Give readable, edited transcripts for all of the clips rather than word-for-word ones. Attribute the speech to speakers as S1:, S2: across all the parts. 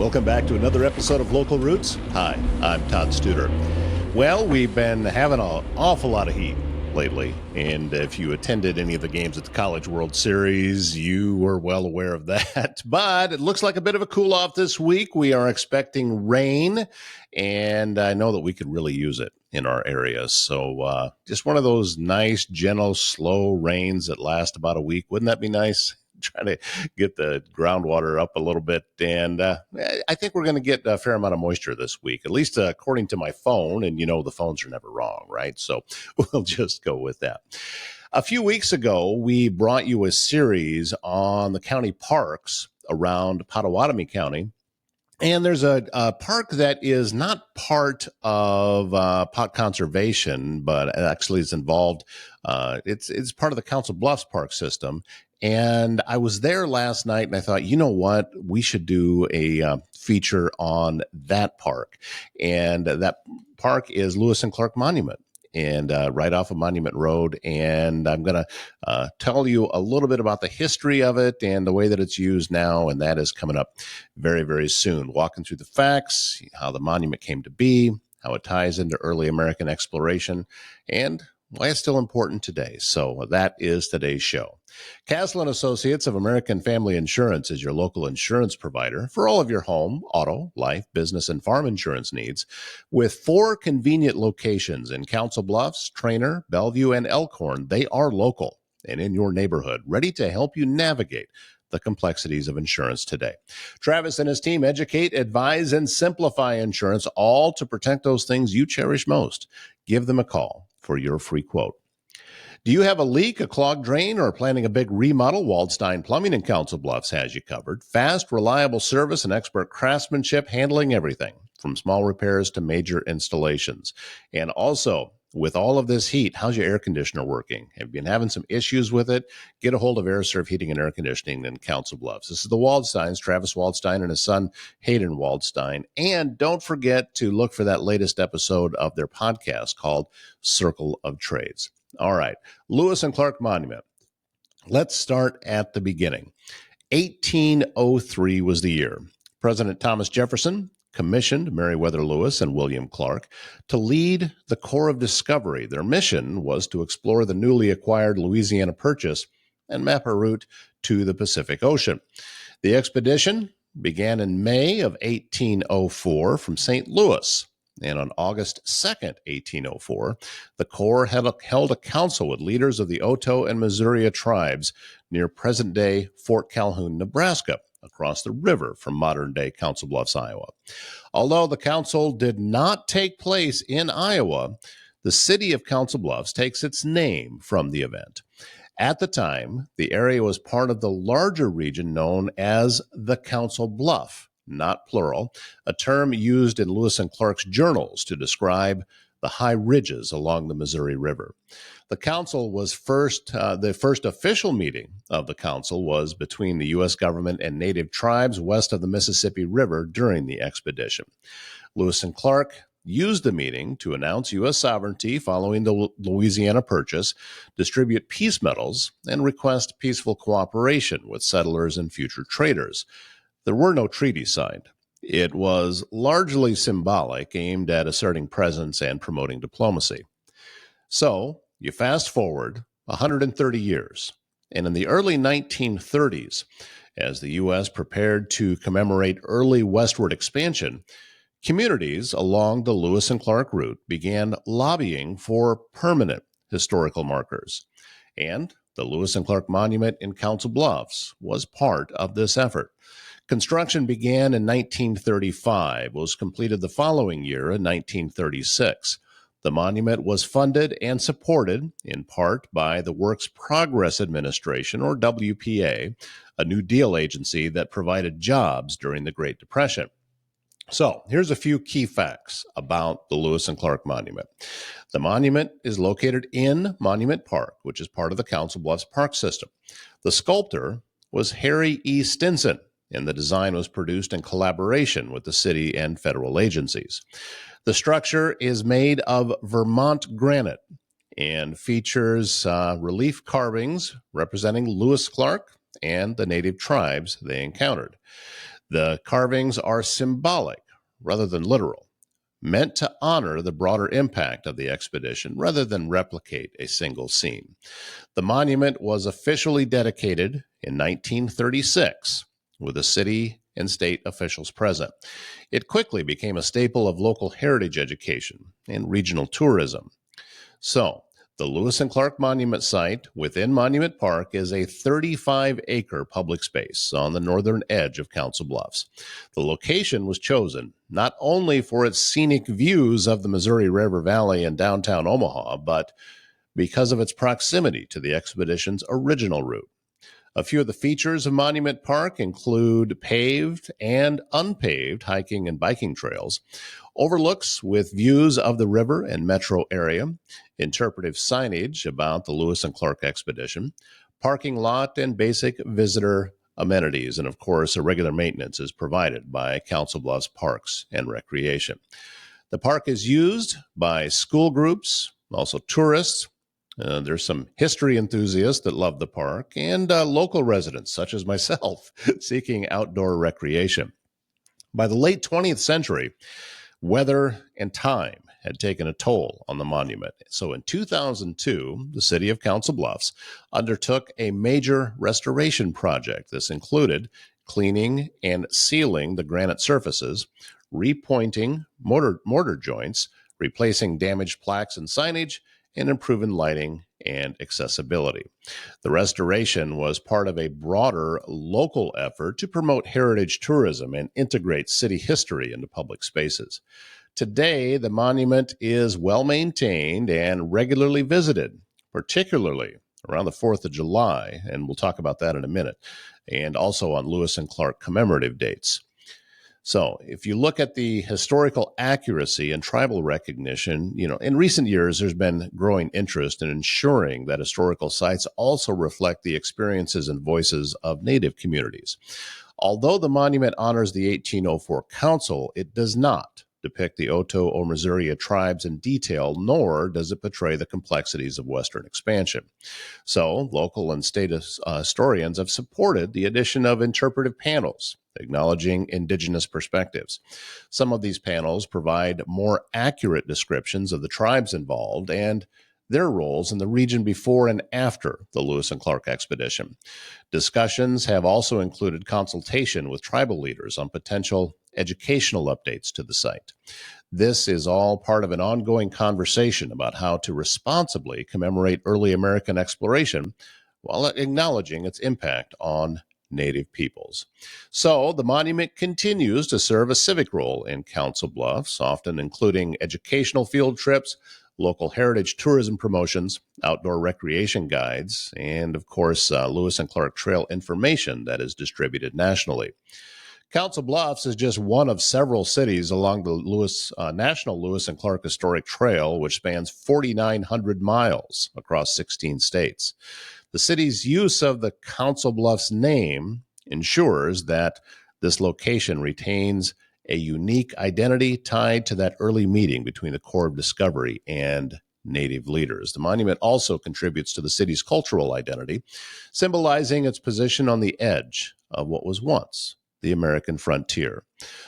S1: Welcome back to another episode of Local Roots. Hi, I'm Todd Studer. Well, we've been having an awful lot of heat lately, and if you attended any of the games at the College World Series, you were well aware of that. But it looks like a bit of a cool-off this week. We are expecting rain, and I know that we could really use it in our area. So just one of those nice, gentle, slow rains that last about a week. Wouldn't that be nice? Trying to get the groundwater up a little bit. And I think we're going to get a fair amount of moisture this week, at least according to my phone. And, you know, the phones are never wrong, right? So we'll just go with that. A few weeks ago, we brought you a series on the county parks around Pottawatomie County. And there's a park that is not part of pot conservation, but actually is involved. It's part of the Council Bluffs park system. And I was there last night, and I thought, you know what? We should do a feature on that park. And that park is Lewis and Clark Monument, and right off of Monument Road. And I'm going to tell you a little bit about the history of it and the way that it's used now, and that is coming up very, very soon. Walking through the facts, how the monument came to be, how it ties into early American exploration, and why it's still important today. So that is today's show. Castle & Associates of American Family Insurance is your local insurance provider for all of your home, auto, life, business, and farm insurance needs, with 4 convenient locations in Council Bluffs, Trainer, Bellevue, and Elkhorn. They are local and in your neighborhood, ready to help you navigate the complexities of insurance today. Travis and his team educate, advise, and simplify insurance, all to protect those things you cherish most. Give them a call for your free quote. Do you have a leak, a clogged drain, or planning a big remodel? Waldstein Plumbing in Council Bluffs has you covered. Fast, reliable service and expert craftsmanship, handling everything from small repairs to major installations. And also, with all of this heat, how's your air conditioner working? Have you been having some issues with it? Get a hold of AirServe Heating and Air Conditioning in Council Bluffs. This is the Waldsteins, Travis Waldstein and his son, Hayden Waldstein. And don't forget to look for that latest episode of their podcast called Circle of Trades. All right, Lewis and Clark Monument. Let's start at the beginning. 1803 was the year. President Thomas Jefferson commissioned Meriwether Lewis and William Clark to lead the Corps of Discovery. Their mission was to explore the newly acquired Louisiana Purchase and map a route to the Pacific Ocean. The expedition began in May of 1804 from St. Louis. And on August 2nd, 1804, the Corps held a council with leaders of the Oto and Missouri tribes near present-day Fort Calhoun, Nebraska, across the river from modern-day Council Bluffs, Iowa. Although the council did not take place in Iowa, the city of Council Bluffs takes its name from the event. At the time, the area was part of the larger region known as the Council Bluff, not plural, a term used in Lewis and Clark's journals to describe the high ridges along the Missouri River. The council was the first official meeting of the council was between the U.S. government and native tribes west of the Mississippi River during the expedition. Lewis and Clark used the meeting to announce U.S. sovereignty following the Louisiana Purchase, distribute peace medals, and request peaceful cooperation with settlers and future traders. There were no treaties signed. It was largely symbolic, aimed at asserting presence and promoting diplomacy. So, you fast forward 130 years, and in the early 1930s, as the U.S. prepared to commemorate early westward expansion, communities along the Lewis and Clark route began lobbying for permanent historical markers. And the Lewis and Clark Monument in Council Bluffs was part of this effort. Construction began in 1935, was completed the following year in 1936. The monument was funded and supported in part by the Works Progress Administration, or WPA, a New Deal agency that provided jobs during the Great Depression. So here's a few key facts about the Lewis and Clark Monument. The monument is located in Monument Park, which is part of the Council Bluffs Park System. The sculptor was Harry E. Stinson, and the design was produced in collaboration with the city and federal agencies. The structure is made of Vermont granite and features relief carvings representing Lewis Clark and the native tribes they encountered. The carvings are symbolic rather than literal, meant to honor the broader impact of the expedition rather than replicate a single scene. The monument was officially dedicated in 1936 with the city and state officials present. It quickly became a staple of local heritage education and regional tourism. So, the Lewis and Clark Monument site within Monument Park is a 35-acre public space on the northern edge of Council Bluffs. The location was chosen not only for its scenic views of the Missouri River Valley and downtown Omaha, but because of its proximity to the expedition's original route. A few of the features of Monument Park include paved and unpaved hiking and biking trails, overlooks with views of the river and metro area, interpretive signage about the Lewis and Clark expedition, parking lot and basic visitor amenities, and of course, a regular maintenance is provided by Council Bluffs Parks and Recreation. The park is used by school groups, also tourists. There's some history enthusiasts that love the park and local residents, such as myself, seeking outdoor recreation. By the late 20th century, weather and time had taken a toll on the monument. So in 2002, the city of Council Bluffs undertook a major restoration project. This included cleaning and sealing the granite surfaces, repointing mortar joints, replacing damaged plaques and signage, and improving lighting and accessibility. The restoration was part of a broader local effort to promote heritage tourism and integrate city history into public spaces. Today, the monument is well maintained and regularly visited, particularly around the 4th of July, and we'll talk about that in a minute, and also on Lewis and Clark commemorative dates. So if you look at the historical accuracy and tribal recognition, in recent years, there's been growing interest in ensuring that historical sites also reflect the experiences and voices of Native communities. Although the monument honors the 1804 Council, it does not depict the Oto or Missouri tribes in detail, nor does it portray the complexities of Western expansion. So local and state historians have supported the addition of interpretive panels acknowledging indigenous perspectives. Some of these panels provide more accurate descriptions of the tribes involved and their roles in the region before and after the Lewis and Clark expedition. Discussions have also included consultation with tribal leaders on potential educational updates to the site. This is all part of an ongoing conversation about how to responsibly commemorate early American exploration while acknowledging its impact on Native peoples. So the monument continues to serve a civic role in Council Bluffs, often including educational field trips, local heritage tourism promotions, outdoor recreation guides, and of course, Lewis and Clark Trail information that is distributed nationally. Council Bluffs is just one of several cities along the National Lewis and Clark Historic Trail, which spans 4,900 miles across 16 states. The city's use of the Council Bluffs name ensures that this location retains a unique identity tied to that early meeting between the Corps of Discovery and Native leaders. The monument also contributes to the city's cultural identity, symbolizing its position on the edge of what was once the American frontier.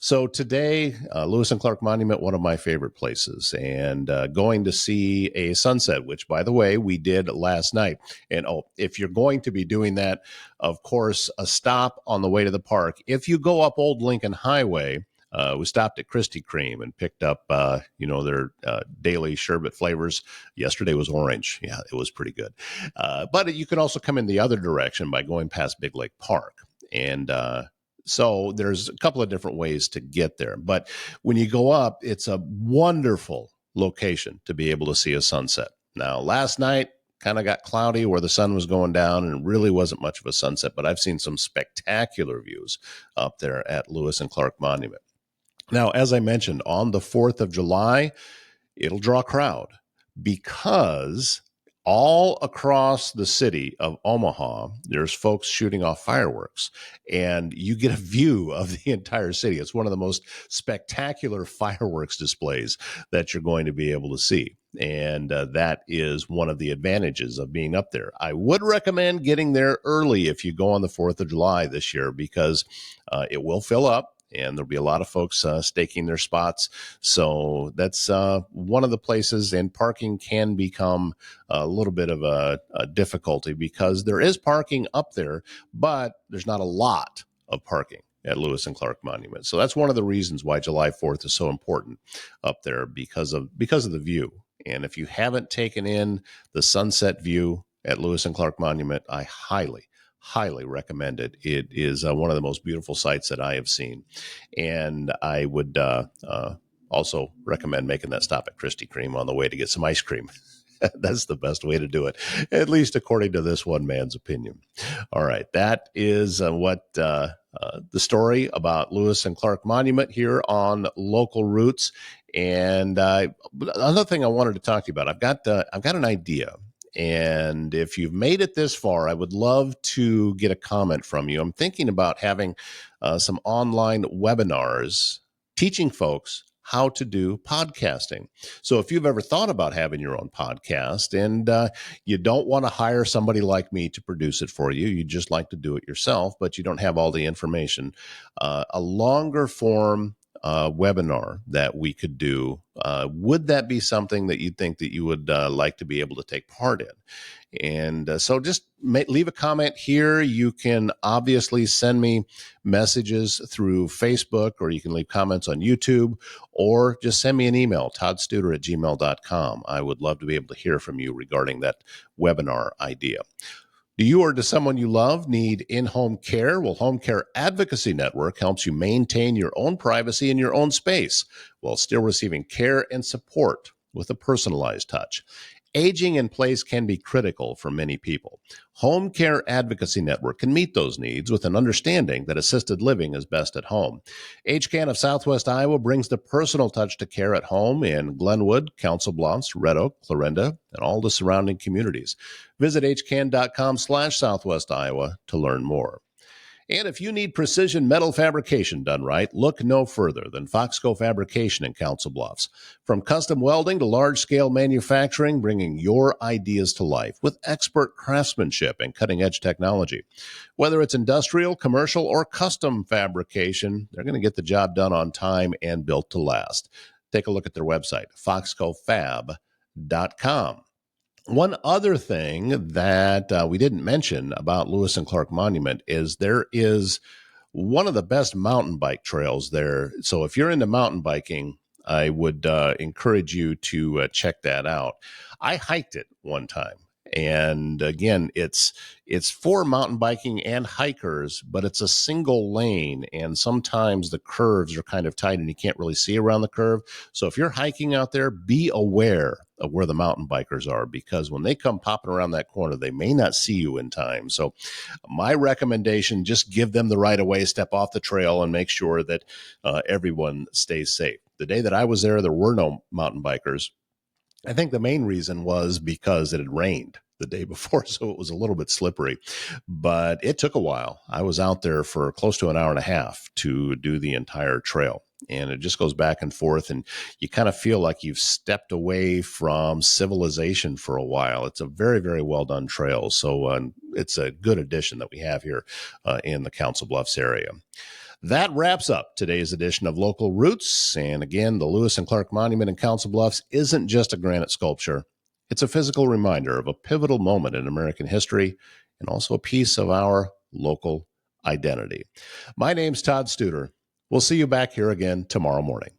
S1: So today, Lewis and Clark Monument, one of my favorite places, and going to see a sunset, which, by the way, we did last night. And if you're going to be doing that, of course, a stop on the way to the park. If you go up Old Lincoln Highway, we stopped at Krispy Kreme and picked up, their daily sherbet flavors. Yesterday was orange. Yeah, it was pretty good. But you can also come in the other direction by going past Big Lake Park. And so there's a couple of different ways to get there. But when you go up, it's a wonderful location to be able to see a sunset. Now, last night kind of got cloudy where the sun was going down and it really wasn't much of a sunset, but I've seen some spectacular views up there at Lewis and Clark Monument. Now, as I mentioned, on the 4th of July, it'll draw a crowd because all across the city of Omaha, there's folks shooting off fireworks, and you get a view of the entire city. It's one of the most spectacular fireworks displays that you're going to be able to see. And that is one of the advantages of being up there. I would recommend getting there early if you go on the 4th of July this year, because it will fill up. And there'll be a lot of folks staking their spots. So that's one of the places, and parking can become a little bit of a difficulty because there is parking up there, but there's not a lot of parking at Lewis and Clark Monument. So that's one of the reasons why July 4th is so important up there, because of the view. And if you haven't taken in the sunset view at Lewis and Clark Monument, I highly recommend it. It is one of the most beautiful sights that I have seen. And I would also recommend making that stop at Krispy Kreme on the way to get some ice cream. That's the best way to do it, at least according to this one man's opinion. All right, that is what the story about Lewis and Clark Monument here on Local Roots. And another thing I wanted to talk to you about, I've got an idea. And if you've made it this far, I would love to get a comment from you. I'm thinking about having some online webinars teaching folks how to do podcasting. So if you've ever thought about having your own podcast and you don't want to hire somebody like me to produce it for you, you just like to do it yourself, but you don't have all the information, a longer form webinar that we could do, would that be something that you think that you would like to be able to take part in? And so just leave a comment here. You can obviously send me messages through Facebook, or you can leave comments on YouTube, or just send me an email, toddstuder@gmail.com. I would love to be able to hear from you regarding that webinar idea. Do you or does someone you love need in-home care? Well, Home Care Advocacy Network helps you maintain your own privacy in your own space while still receiving care and support with a personalized touch. Aging in place can be critical for many people. Home Care Advocacy Network can meet those needs with an understanding that assisted living is best at home. HCAN of Southwest Iowa brings the personal touch to care at home in Glenwood, Council Bluffs, Red Oak, Clarinda, and all the surrounding communities. Visit hcan.com/Southwest Iowa to learn more. And if you need precision metal fabrication done right, look no further than Foxco Fabrication in Council Bluffs. From custom welding to large-scale manufacturing, bringing your ideas to life with expert craftsmanship and cutting-edge technology. Whether it's industrial, commercial, or custom fabrication, they're going to get the job done on time and built to last. Take a look at their website, foxcofab.com. One other thing that we didn't mention about Lewis and Clark Monument is there is one of the best mountain bike trails there. So if you're into mountain biking, I would encourage you to check that out. I hiked it one time. And again, it's for mountain biking and hikers, but it's a single lane. And sometimes the curves are kind of tight and you can't really see around the curve. So if you're hiking out there, be aware of where the mountain bikers are, because when they come popping around that corner, they may not see you in time. So my recommendation, just give them the right of way, step off the trail, and make sure that everyone stays safe. The day that I was there were no mountain bikers. I think the main reason was because it had rained the day before, so it was a little bit slippery, but it took a while. I was out there for close to an hour and a half to do the entire trail, and it just goes back and forth, and you kind of feel like you've stepped away from civilization for a while. It's a very, very well done trail, so it's a good addition that we have here in the Council Bluffs area. That wraps up today's edition of Local Roots. And again, the Lewis and Clark Monument in Council Bluffs isn't just a granite sculpture. It's a physical reminder of a pivotal moment in American history and also a piece of our local identity. My name's Todd Studer. We'll see you back here again tomorrow morning.